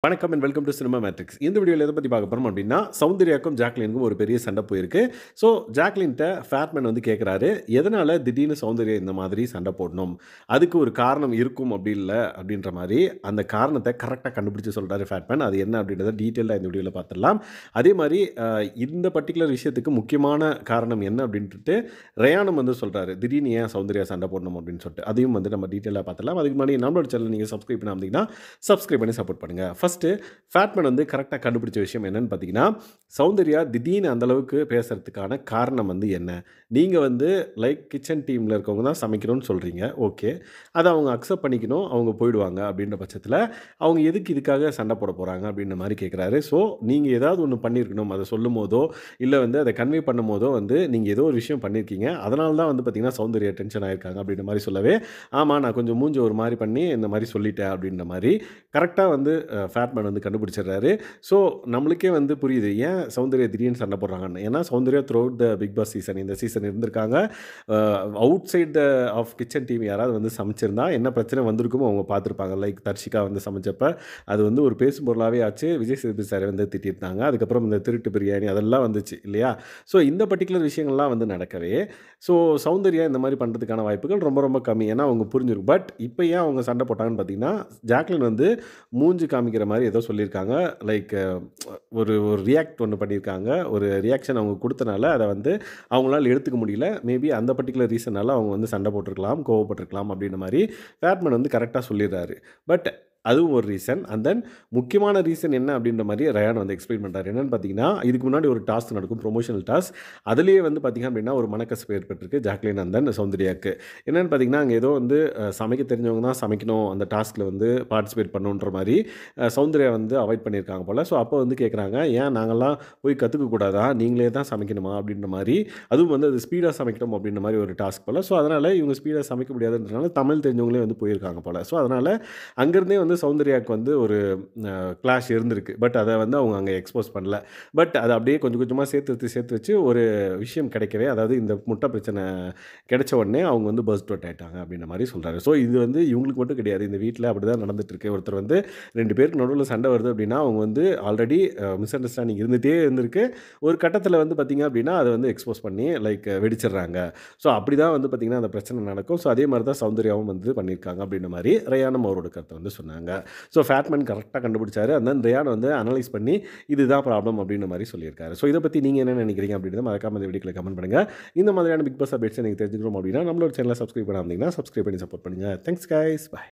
வணக்கம் and welcome to cinema matrix. இந்த வீடியோவில் எதை பற்றி பார்க்க போகிறோம் அப்படின்னா, சௌந்தர்யாக்கும் ஜாக்லினுக்கும் ஒரு பெரிய சண்டை போயிருக்கு. ஸோ ஜாக்லின்ட்ட ஃபேட்மேன் வந்து கேட்குறாரு, எதனால் திடீர்னு சௌந்தர்யா இந்த மாதிரி சண்டை போடணும், அதுக்கு ஒரு காரணம் இருக்கும் அப்படி இல்லை அப்படின்ற மாதிரி அந்த காரணத்தை கரெக்டாக கண்டுபிடிச்சி சொல்கிறாரு ஃபேட்மேன். அது என்ன அப்படின்றத டீட்டெயிலாக இந்த வீடியோவில் பார்த்துடலாம். அதே மாதிரி இந்த பர்டிகுலர் விஷயத்துக்கு முக்கியமான காரணம் என்ன அப்படின்ட்டு ரயானும் வந்து சொல்கிறாரு, திடீர்னு ஏன் சௌந்தர்யா சண்டை போடணும் அப்படின்னு சொல்லிட்டு. அதையும் வந்து நம்ம டீட்டெயிலாக பார்த்துடலாம். அதுக்கு முன்னாடி நம்மளோட சேனல் நீங்கள் சப்ஸ்கிரைப் பண்ணாமல் சப்ஸ்கிரைப் பண்ணி சப்போர்ட் பண்ணுங்கள். ஃபஸ்ட்டு ஃபேட்மேன் வந்து கரெக்டாக கண்டுபிடிச்ச விஷயம் என்னன்னு பார்த்தீங்கன்னா, சௌந்தர்யா திடீர்னு அந்தளவுக்கு பேசுகிறதுக்கான காரணம் வந்து என்ன? நீங்கள் வந்து லைக் கிச்சன் டீமில் இருக்கவங்க தான் சமைக்கணும்னு சொல்கிறீங்க, ஓகே. அதை அவங்க அக்செப்ட் பண்ணிக்கணும், அவங்க போயிடுவாங்க அப்படின்ற பட்சத்தில் அவங்க எதுக்கு இதுக்காக சண்டை போட போகிறாங்க அப்படின்ற மாதிரி கேட்குறாரு. ஸோ நீங்கள் ஏதாவது ஒன்று பண்ணியிருக்கணும், அதை சொல்லும் போதோ இல்லை வந்து அதை கன்வே பண்ணும் போதோ வந்து நீங்கள் ஏதோ ஒரு விஷயம் பண்ணியிருக்கீங்க, அதனால தான் வந்து பார்த்தீங்கன்னா சௌந்தர்யா டென்ஷன் ஆகிருக்காங்க அப்படின்ற மாதிரி சொல்லவே, ஆமாம் நான் கொஞ்சம் மூஞ்சி ஒரு மாதிரி பண்ணி இந்த மாதிரி சொல்லிட்டேன் அப்படின்ற மாதிரி கரெக்டாக வந்து ஃபேட்மேன் வந்து கண்டுபிடிச்சிடுறாரு. ஸோ நம்மளுக்கே வந்து புரியுது ஏன் சௌந்தர்யா திடீர்னு சண்டை போடுறாங்கன்னு. ஏன்னா Soundarya through out the Bigg Boss season இந்த சீசன் இருந்திருக்காங்க. Outside the of kitchen team யாராவது வந்து சமைச்சிருந்தா என்ன பிரச்சனை வந்திருக்குமோ அவங்க பார்த்துருப்பாங்க. லைக் தர்ஷிகா வந்து சமைச்சப்ப அது வந்து ஒரு பேசும் பொருளாகவே ஆச்சு. விஜய் சேதுபதி சார் வந்து திட்டிருந்தாங்க. அதுக்கப்புறம் இந்த திருட்டு பிரியாணி அதெல்லாம் வந்துச்சு இல்லையா? ஸோ இந்த பர்டிகுலர் விஷயங்கள்லாம் வந்து நடக்கவே, ஸோ சௌந்தர்யா இந்த மாதிரி பண்ணுறதுக்கான வாய்ப்புகள் ரொம்ப ரொம்ப கம்மி. ஏன்னா அவங்க புரிஞ்சிருக்கும். பட் இப்போ ஏன் அவங்க சண்டை போட்டாங்கன்னு பார்த்தீங்கன்னா, ஜாக்லின் வந்து மூஞ்சி காமிக்கிற மாதிரி ஏதோ சொல்லியிருக்காங்க. லைக் ஒரு ஒரு ரியாக்ட் ஒன்று பண்ணியிருக்காங்க. ஒரு ரியாக்ஷன் அவங்க கொடுத்தனால அதை வந்து அவங்களால எடுத்துக்க முடியல. மேபி அந்த பர்டிகுலர் ரீசனால் அவங்க வந்து சண்டை போட்டிருக்கலாம், கோவப்பட்டிருக்கலாம் அப்படின்ற மாதிரி ஃபேட்மேன் வந்து கரெக்டாக சொல்லிடுறாரு. பட் அதுவும் ஒரு ரீசன். அண்ட் தென் முக்கியமான ரீசன் என்ன அப்படின்ற மாதிரி ரயான் வந்து எக்ஸ்பிளைன் பண்ணுறாரு. என்னென்னு பார்த்தீங்கன்னா, இதுக்கு முன்னாடி ஒரு டாஸ்க் நடக்கும், ப்ரொமோஷனல் டாஸ்க். அதுலேயே வந்து பார்த்திங்க அப்படின்னா ஒரு மனக்கசப்பு ஏற்பட்டிருக்கு ஜாக்லின் அண்ட் தென் சௌந்தர்யாவுக்கு. என்னென்னு பார்த்தீங்கன்னா, அங்கே ஏதோ வந்து சமைக்க தெரிஞ்சவங்க தான் சமைக்கணும், அந்த டாஸ்கில் வந்து பார்ட்டிசிபேட் பண்ணணுன்ற மாதிரி சௌந்தர்யா வந்து அவாய்ட் பண்ணியிருக்காங்க போல். ஸோ அப்போ வந்து கேட்குறாங்க, ஏன் நாங்கள்லாம் போய் கற்றுக்கக்கூடாதா, நீங்களே தான் சமைக்கணுமா அப்படின்ற மாதிரி. அதுவும் வந்து அது ஸ்பீடாக சமைக்கணும் அப்படின்ற மாதிரி ஒரு டாஸ்க் போல். ஸோ அதனால் இவங்க ஸ்பீடாக சமைக்க முடியாதுன்றனால தமிழ் தெரிஞ்சவங்களே வந்து போயிருக்காங்க போல். ஸோ அதனால் அங்கேருந்தே வந்து சௌந்தர்யாவுக்கு வந்து ஒரு கிளாஷ் இருந்திருக்கு. பட் அதை வந்து அவங்க அங்கே எக்ஸ்போஸ் பண்ணல. பட் அதை அப்படியே கொஞ்சம் கொஞ்சமாக சேர்த்து வச்சு ஒரு விஷயம் கிடைக்கவே, அதாவது இந்த முட்டை பிரச்சனை கிடைச்ச உடனே அவங்க வந்து பர்ஸ்ட் அவுட் ஆகிட்டாங்க அப்படின்ற மாதிரி சொல்கிறாரு. ஸோ இது வந்து இவங்களுக்கு மட்டும் கிடையாது, இந்த வீட்டில் அப்படி தான் நடந்துட்டுருக்கு. ஒருத்தர் வந்து 2 பேருக்கு நடுவில் சண்டை வருது அப்படின்னா அவங்க வந்து ஆல்ரெடி மிஸ் அண்டர்ஸ்டாண்டிங் இருந்துகிட்டே இருந்திருக்கு. ஒரு கட்டத்தில் வந்து பார்த்திங்க அப்படின்னா அதை வந்து எக்ஸ்போஸ் பண்ணி லைக் வெடிச்சிடுறாங்க. ஸோ அப்படி தான் வந்து பார்த்திங்கன்னா அந்த பிரச்சனை நடக்கும். ஸோ அதே மாதிரி தான் சௌந்தர்யாவும் வந்து பண்ணியிருக்காங்க அப்படின்ற மாதிரி ரயானும் அவரோட கருத்தை வந்து சொன்னாங்க. ஸோ ஃபேட்மேன் கரெக்டாக கண்டுபிடிச்சாரு. அந்த ரயான் வந்து அனலைஸ் பண்ணி இதுதான் ப்ராப்ளம் அப்படின்ற மாதிரி சொல்லியிருக்காரு. ஸோ இதை பற்றி நீங்கள் என்ன நினைக்கிறீங்க அப்படின்றத மறக்காம இந்த வீடியோவில் கமெண்ட் பண்ணுங்கள். இந்த மாதிரியான பிக் பாஸ் அப்டேட்ஸ் எனக்கு தெரிஞ்சுக்கணும் அப்படின்னா நம்மளோட சேனலை சப்ஸ்கிரைப் பண்ணாமல் சப்ஸ்கிரைப் பண்ணி சப்போர்ட் பண்ணுங்கள். Thanks guys, by.